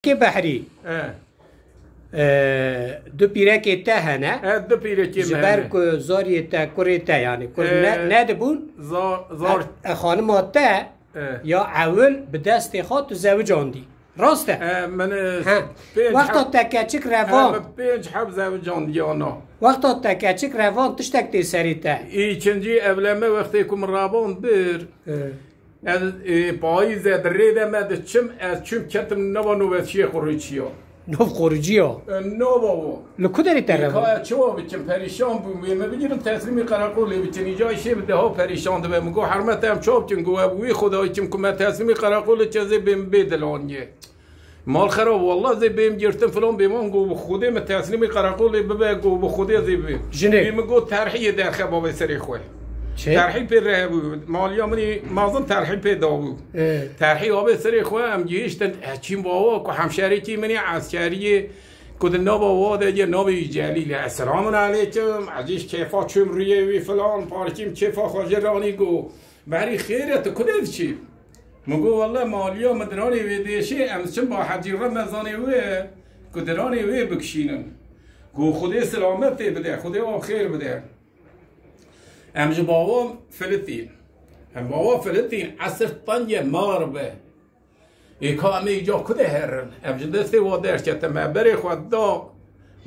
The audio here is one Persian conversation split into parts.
كي بحري دو بيركي تا هنا دو بيركي جبرك زاري تا كوري تا يعني كل نادبون زار خانم تا يا اول بدست خاط زوج عندي راسته من وقت تكاتشك روان بينج حب زوج عندي انا وقت تكاتشك روان تشتك تي سريتا اي چنجي اولما وقت يكون رابون بير پاییز درید مد چم کتم نوانو و چی خورچیا نو خورجیا نو بابا لکو داری طرف چوا بچم پریشان بوم ما بگیرم تسلیمی قراقولی بچنی جای شی بده ها پریشان ده میگو حرمتم چوب چنگو ابوی خدای چم کم تسلیمی قراقول چزه بیم بدلانیه مال خراب والله زي بيم جرتم فلان بيمان جو بخودي من تسليمي قراقول ببا جو بخودي زي بيم بيم جو ترحيه در خباب سري خوي ترحیل پی ره بود مالیا منی مازن ترحیل پی داوود ترحیل آب سری خواه هم جیشتن چیم باوا که همشهری کی منی عسکری کد ناب آواده یه ناب جلیل السلام علیکم عزیز کیفا چم ریه وی فلان پارکیم کیفا خواجه رانی گو بری خیرت کدت چی مگو والله مالیا مدرانی وی دیشه امسچم با حجی رمضانی وی کدرانی وی بکشینن گو خدا سلامت بده خدا خیر بده امج بابا فلسطين هم بابا فلسطين عصر طنجة ماربة يكام يجوا كده هرن امج دستي ودرش كتما بري خدا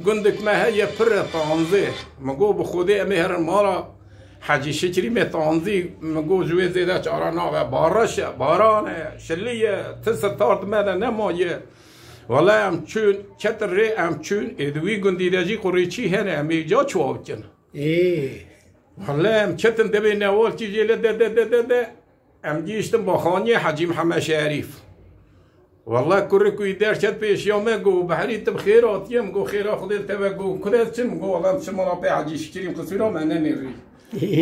قندك ما هي برة طانزي مجو بخودي امي هرن مارا حاجي شكري مي طانزي مجو جوي زيدا شعرانا بارش بارانة شلية تسطارد ماذا نمايه والله ام چون كتر ري ام چون ادوي قندي داجي قريشي هنا امي جا چواوكن والله ام چتن دبي نوال چیزی ده ام جیشتم با خانیه حاجی محمد شریف والله کره کوی درشت پیش یامه گو بحری تب خیرات یم گو خیرات خودت تب گو کدت چم گو والله چم را به حاجی شکریم قصیرا من نمیری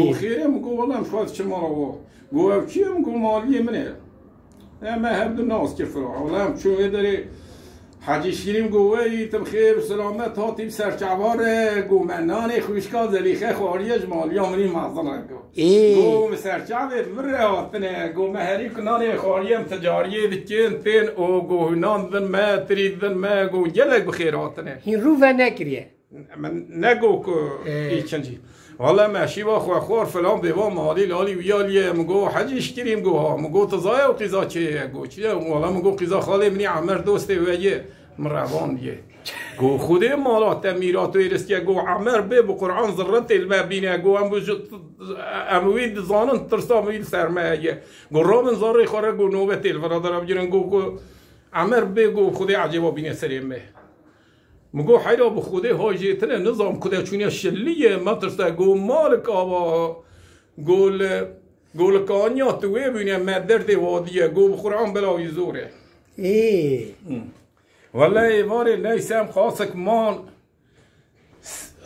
گو خیرم گو والله خواست چم را گو چیم گو مالی منه اما هبد الناس كفروا والله شو يدري حاجی شیریم گویی تم خیر و سلامت هاتیم سرچواره گو منان خوشکا زلیخه خواریج مالی آمنی معظمه گو سرچوه مره هاتنه گو مهری کنان خواریم تجاریه دکین تین او گو نان دن ما ترید دن ما گو جلک بخیر هاتنه هین رو و نکریه من نگو که ایچنجی والله ماشي واخو خوار فلان بيبا مالي لالي ويالي مگو حاجی شکریم گو ها مگو تزايا و قضا چه گو چه والله مگو قضا خاله منی عمر دوسته ویه مروان یه گو خودی مالات میرات و ایرسکه گو عمر به قرآن ذرت المبینه گو اموید زانن ترسا موید سرمایه گو رابن زاره خوره گو نوبت الفرادر بجرن گو عمر به گو خودی عجبا بینه سریمه مگو حیرا به خوده هاجیتنه نظام کده چونه شلیه مدرسه گو مالک آبا گول کانیا توی بینه مدرد وادیه گو بقرآن بلاوی زوره والله ایواره نیسم خاصک مان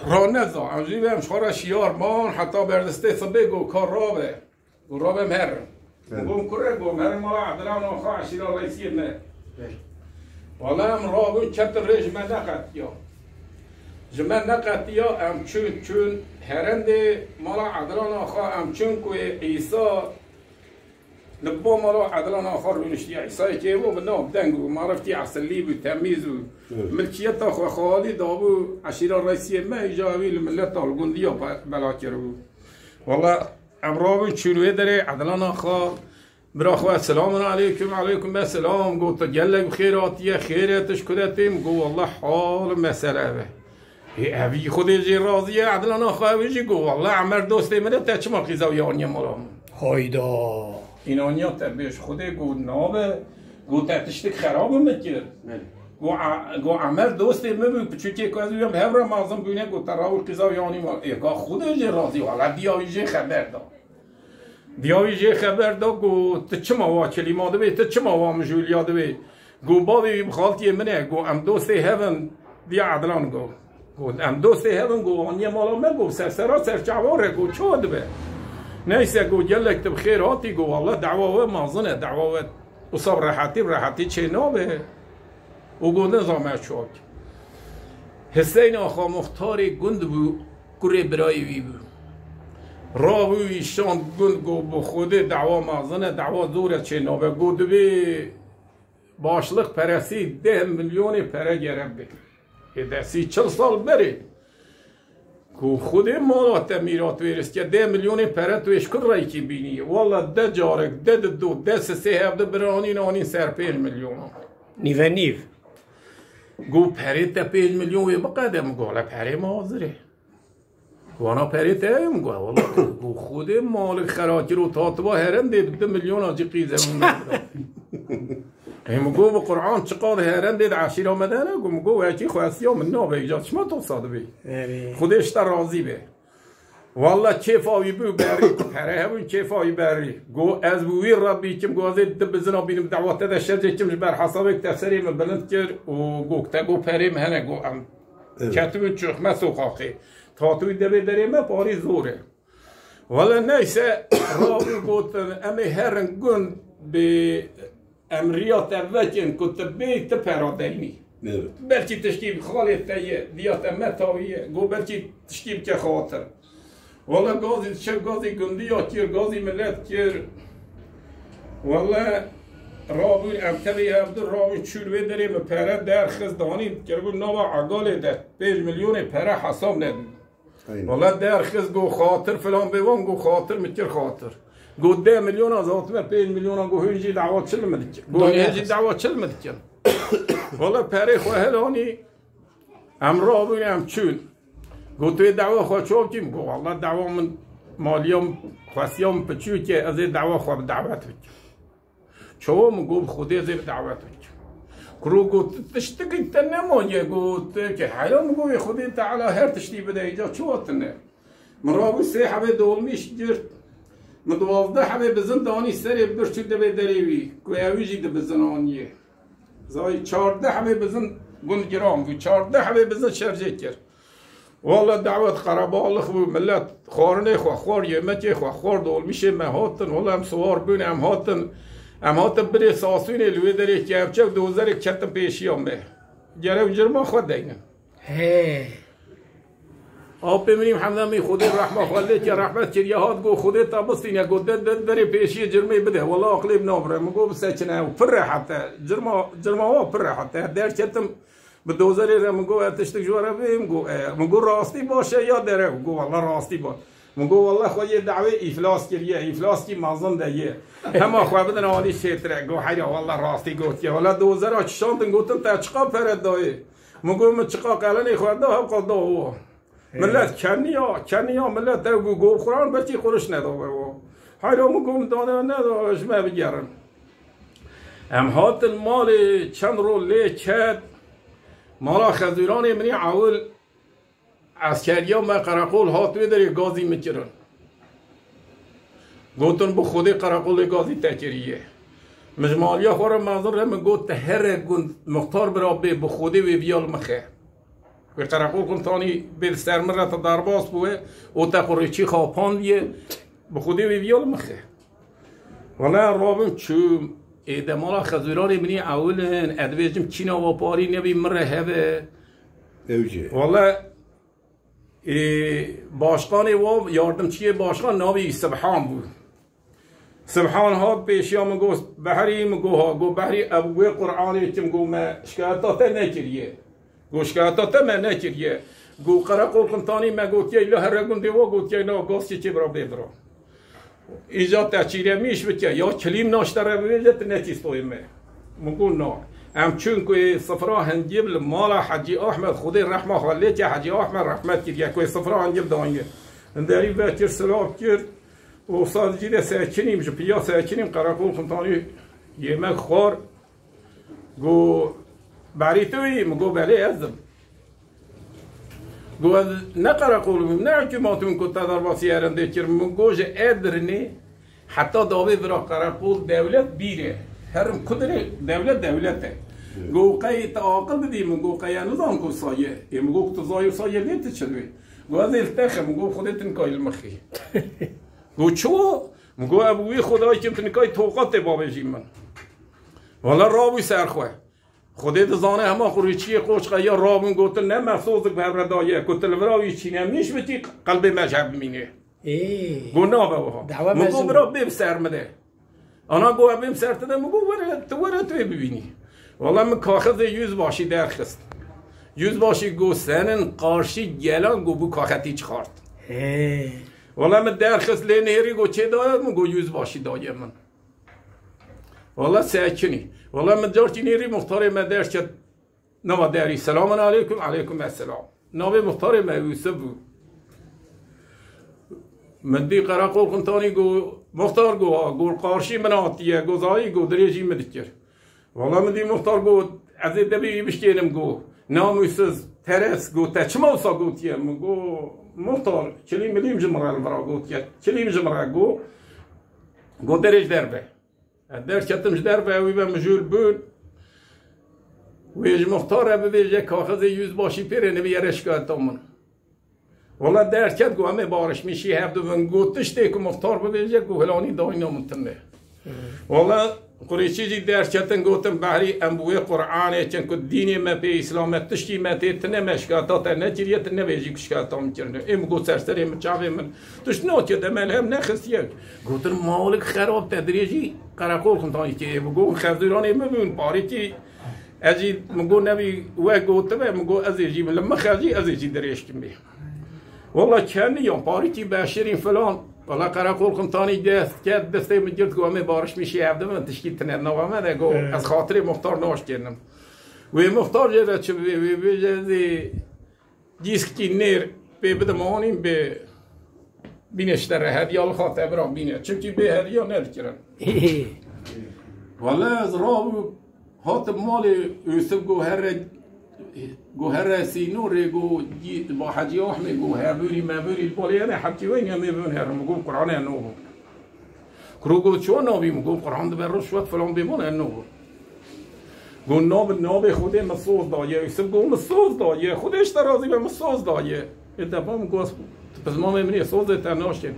رانزا امجیبه همشخوره شیار مان حتی بردسته صبه گو کار رابه گو رابه مهرم گو کره گو مهرم مالا عبدالله آخواه عشیره رئیسیه نه والله ام رابون كتر ريج ما نقطيا جمال نقطيا ام چون هرند مالا عدلان آخا ام چون كوي عيسى لبا مالا عدلان آخا رونشتي عيسى كيبو بنام دنگو معرفتي عسلي بتمييز ملكيت آخا خالي دابو عشيرة رئيسية ما إجابي لملت الجندية بلاكرو والله ام رابون چونوه داري عدلان آخا براخوة السلام عليكم عليكم السلام قلت جلك بخيراتي خيراتش كدتم قو والله حال مسألة به هي خودي جي راضية عدلنا خواهي قو والله عمر دوستي مده تچما قيزا ويانيا مالام هايدا این آنیا تبیش خودی گو نابه گو تشتک خراب میکرد گو عمر دوستی میبود پچوکی که از بیام هر معظم بینه گو تراول قیزا یانی ما ایگا خودی جی راضی والا بیایجی خبر داد دیاویجی خبر داد گو تچما وا کلمه دوی تچما وا مجولیا دوی گو بابی بخالتی منه گو ام دوستی هفن بیا عدلان گو ام دوستی هفن گو آنیا مالا مگو سرسرا سرچواره گو چود به نيسا قو جلك تبخير هاتي قو والله دعوة ما ظنه دعوة وصاب راحتي چه نابه وقو نظام اشوك حسين آخا مختاري قند بو كوري براي وي بو راوي شان قند قو بخوده دعوة ما ظنه دعوة زورة چه نابه قو دوبي başlık parası 10 milyon para gerek bir. Desi 40 sal beri. کو خود مالات میرات ویرس که 10 میلیون پره تویش کن رای کی بینی والا 10 جارک 10 دو 10 سه هفته برانی نانی سر 5 میلیون نیو نیو گو پره تا 5 میلیون بقدم گالا پره مازره وانا پره تا هم گو والا گو خود مال خراکی رو تاتوا هرن دید 2 میلیون آجی قیزه هم گو به قرآن چقدر هرن دید عشیر آمدنه گو هچی خواستی ها من نابه ایجاد شما تو ساده بی خودش تا راضی به والله کیفایی بو بری پره همون کیفایی بری گو از بوی ربی کم گو ازید دب بزنا بینم دعوت ده شرجه کمش بر حسابک تفسیری من بلند کرد و گو کتا گو پریم هنه گو ام کتوی چخمه سوخاقی تاتوی دبی دریمه پاری زوره والله نیسه رابی گوتن امی هرن گون به امریات اوچن كنت بيت پرادینی برچی تشکیب خالد تایه دیات متاویه گو برچی تشکیب که خاطر والله گازی چه گازی گندی یا کیر گازی ملت کیر والله رابوی امتبی عبد رابوی چولوی داریم پره در خزدانی کرگو نوا عقاله ده 5 میلیون پره حساب ندید والله در خز گو خاطر فلان بیوان گو خاطر متر خاطر گو 10 میلیون از آتمه 5 میلیون گو هنجی دعوات چل مدکن گو هنجی دعوات چل مدکن والله پره خوهلانی ام رابوی ام چون گو توی دعوا خواه چوب کیم گو والله دعوا من مالیام خواستیام پچو که از دعوا خواه دعوت بکن چوب گو خودی از دعوت بکن کرو گو تشتکی تنمانیه گو که حیران گو خودی تعالی هر تشتی بده ایجا چوب تنه من رابوی 3 حبه دولمیش گرد من 12 حبه بزن دانی سری برچو دبه دریوی گو اویجی ده بزنانیه زای 14 حبه بزن گند گرام گو 14 حبه بزن شرجه کرد والله دعوت قربال خو ملت خورنه خو خور یمتی خو خور دول میشه مهاتن والله هم سوار بون هم هاتن بری ساسونی لوی داری که همچه دوزر کتن پیشیام به جره و جرما خود دینم آب بمینیم حمدامی خودی رحمه خواله که رحمت کریه هات گو خودی تابستین یا گو دد داری پیشی جرمی بده والله اقلیب نابره مگو بسچنه و پر حتی جرما ها پر حتی در کتم به دوزری را مگو اتشتک جواره بیم مگو راستی باشه یا داره مگو والله راستی باشه مگو والله خواهی دعوه افلاس کریه افلاس کی مازن دیه همه خواه بدن آلی شیطره گو حیره والله راستی گوتیه والله دوزر ها چشاندن گوتن تا چقا پرد دایه مگو من چقا قلنی خواه دا هم قد دا ملت کنی ها ملت دا گو خوران بچی خورش نداره حیره مگو دانه نداره شما بگرن هم هات المال چند رو لی کد مالا خزیران منی اول عسکریا ما قراقول هاتوی داری گازی میکرن گوتن بو خودی قراقول گازی تکریه مجمالیا خورا منظر هم گوت هر گند مختار برا بو خودی وی بیال مخه و قراقول کن تانی به سرمره تا درباس بوه او تا قریچی خوابان بیه بو خودی وی بیال مخه والا رابم چوم ایده مالا خزیران منی اولن ادویجم چینا و پاری نبی مره هبه والا باشقان و یاردمچی باشقان ناوی سبحان بود سبحان ها پیشیا مگو بحری مگو ها گو بحری ابوی قرآنی چم گو ما شکایتات نکریه گو شکایتات ما نکریه گو قرقل کنتانی ما گو که الله رگون دیو گو که نه گاز چی برا بیدرا ایجاد تچیره میش بکه یا کلیم ناشتره بیدت نتیستوی مگو نه ام چون که صفرا هنجیب مالا حجی احمد خودی رحمه خاله که حجی احمد رحمت کرد که صفرا هنجیب دانیه انداری بچر سلام کرد و صادقی ده ساکنیم جپیا ساکنیم قراقول خنتانی yemek خور گو بری توی مگو بله ازم گو نه قراقول نه حکومتون که تدارباسی ارنده کرد مگوش ادرنی حتی داوی برا قراقول دولت بیره هرم کدره دولته گو قی تعاقل بدی مگو قی نظام کو سایه مگو تزای سایه لیت چلوی گو از التخ مگو خودتن کایل مخی گو چو مگو ابوی خدای که تنکای توقات بابجی من والا رابوی سرخواه خودت زانه همه خوریچی قوش قیا رابون گوتن نه محسوس بردایه گوتل براوی چینه میش بتی قلب مذهب مینه گو نا بابا مگو برا بیم سر مده آنا گو بیم سر تده مگو وره توی ببینی والله من کاخذ yüz باشی درخست yüz باشی گو سنن قارشی گلان گو بو کاختی چخارد والله من درخست لی نهری گو چه داید من گو yüz باشی داید من والله ساکنی والله من جارتی نهری مختار من درش که نما داری سلام علیکم علیکم السلام نام مختار من یوسف بود من دی قراقول کنتانی گو مختار گو قارشی من آتیه گو زایی گو دریجی مدکر والله من دی مختار گو از دبی بشتینم گو ناموسز ترس گو تچما وسا گو تیم گو مختار چلی ملیم جمره الورا گو تیه چلی جمره گو درج دربه درش کتمش دربه وی به مجول بود ویج مختار بویج کاغذ yüz باشی پیره نویرش که تامون والله درک کرد گو همه بارش میشی هفته من گوتش دیگه مختار بویج گو هلانی داینا متنه والله قریشی جی درک کردن گوتم بحری انبوه قرآنه چون که دینی ما به اسلام تشتی ما تیتنه مشکاتا تا نجریت نویجی کشکاتا میکرنه ایم گو سرسری من چاوی من توش نوت یه دمال هم نخستیه گوتن مالک خراب تدریجی قراقول کنتانی که بگو خزیرانی مبین باری که ازی مگو نبی و گوته مگو ازیجی لما خرجی ازیجی دریش کمی والله کنی یا باری که بشرین فلان والله قراقول کنتانی دست کرد دسته مجرد گو همه بارش میشی هفته من تشکیل تنه نوامه گو از خاطر مختار ناش کردم و مختار جده چه بجازی جیسکی نیر به بدمانیم به بینشتره هدیال خاطر برام بینه چونکی به هدیال ندکرن والله از راه هات مال یوسف گوهر سینور گو با حجی احمد گو هبوری مبوری بالی انا حبتی وين يا مبون هر مگو قرآن انو کرو گو چو نابی مگو قرآن ده بر رشوت فلان بیمون انو گو ناب خوده مسوز دایه یوسف گو مسوز دایه خودش ترازی به مسوز دایه ادبا مگو پس ما میبینی سوز تناشیم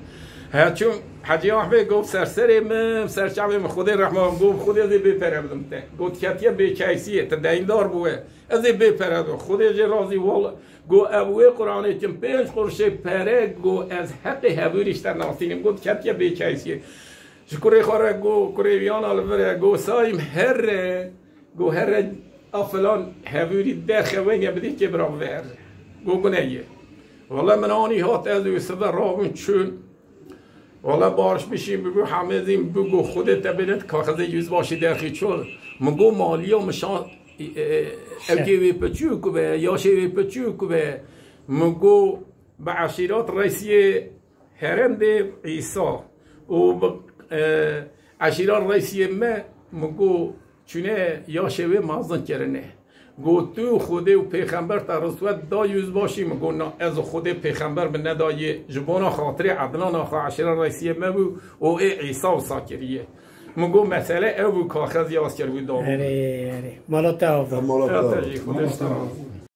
چون حجی احمد گفت سرسرم سرچاوم خود رحمان گفت خود از بپردم ته گفت کتیه به کیسیه تا دیندار بوه از بپردم خود از راضی والا گو ابوه قرآن چون 5 قرش پره گو از حق هبوریش در ناسینم گفت کتیه به کیسیه شکر خوره گو کریویان البره گو سایم هر افلان هبوری در خوینه بدی که برام ور گو گنیه والله من آنی هات از یوسف راون چون والله بارش میشیم بگو همه زیم بگو خودت ببینید کاغذ yüz باشی درخی چون مگو مالی و مشان اوگی پچو کوبه یا شی پچو کوبه مگو به عشیرات رئیسی هرم ده عیسی و عشیرات رئیسی مگو چونه یا شی مازن کرنه گو تو خوده و پیغمبر تا رسوت دا yüz باشی مگو نه از خود پیغمبر به ندای جبانا خاطر عدنان آخا عشیران رئیسیه مبو و عیسی و ساکریه مگو مسئله او کاخذ یاز کرد و دامون مالا تا خودش